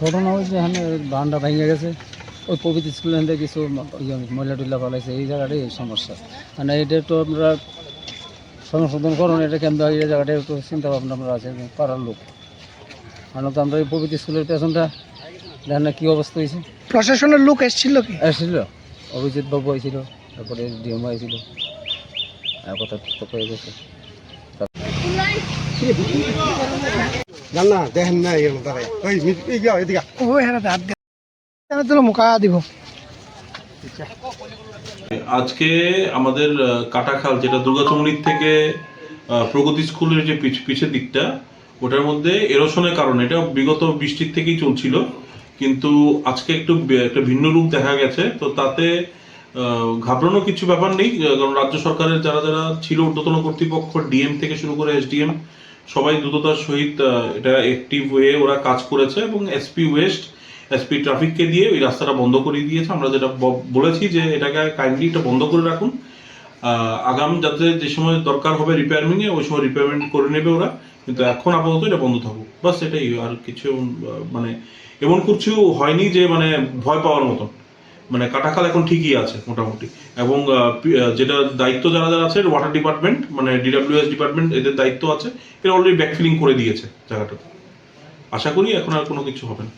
ঘটনা হয়েছে এখানে বারান্দা ভেঙে গেছে, ওই পবিত্র স্কুলের মধ্যে কিছু ময়লা টুল্লা পালাইছে, এই জায়গাটাই সমস্যা। মানে এটা তো আমরা সংশোধন করুন, এটা কেন এই জায়গাটা একটু চিন্তা ভাবনা আমরা আছে পাড়ার লোক। কারণ তো আমরা এই পবিত্র স্কুলের পেছনটা দেখেন না কী অবস্থা হয়েছে। প্রশাসনের লোক এসেছিল কি? এসেছিল, অভিজিৎ বাবু হয়েছিল, তারপরে ডিএম হয়েছিল, কথা তো হয়ে গেছে। জানা দেখেন না এর মধ্যে ওই এদিকে ওই হ্যাঁ হাত দিয়ে মুখা দিব। আজকে আমাদের কাটাখাল, যেটা দুর্গাচমনির থেকে প্রগতি স্কুলের যে পিছের দিকটা, ওটার মধ্যে এরোশনের কারণে, এটা বিগত বৃষ্টির থেকেই চলছিল, কিন্তু আজকে একটা ভিন্ন রূপ দেখা গেছে। তো তাতে ঘাবড়ানোর কিছু ব্যাপার নেই, কারণ রাজ্য সরকারের যারা যারা ছিল ঊর্ধ্বতন কর্তৃপক্ষ, ডিএম থেকে শুরু করে এসডিএম, সবাই দ্রুততার সহিত এটা অ্যাক্টিভ হয়ে ওরা কাজ করেছে, এবং এসপি ওয়েস্ট, এসপি ট্রাফিককে দিয়ে ওই রাস্তাটা বন্ধ করে দিয়েছে। আমরা যেটা বলেছি যে এটাকে কাইন্ডলি এটা বন্ধ করে রাখুন, আগাম যাতে যে সময় দরকার হবে রিপেয়ারিংয়ে ওই সময় রিপেয়ারমেন্ট করে নেবে ওরা, কিন্তু এখন আপাতত এটা বন্ধ থাকুক, বাস এটাই। আর কিছু মানে এমন কিছু হয়নি যে মানে ভয় পাওয়ার মতন। মানে কাটাখাল এখন ঠিকই আছে মোটামুটি, এবং যেটা দায়িত্ব যারা যারা আছে, ওয়াটার ডিপার্টমেন্ট মানে ডিডব্লিউএস ডিপার্টমেন্ট, এদের দায়িত্ব আছে, এরা অলরেডি ব্যাকফিলিং করে দিয়েছে জায়গাটাতে। আশা করি এখন আর কোনো কিছু হবে না।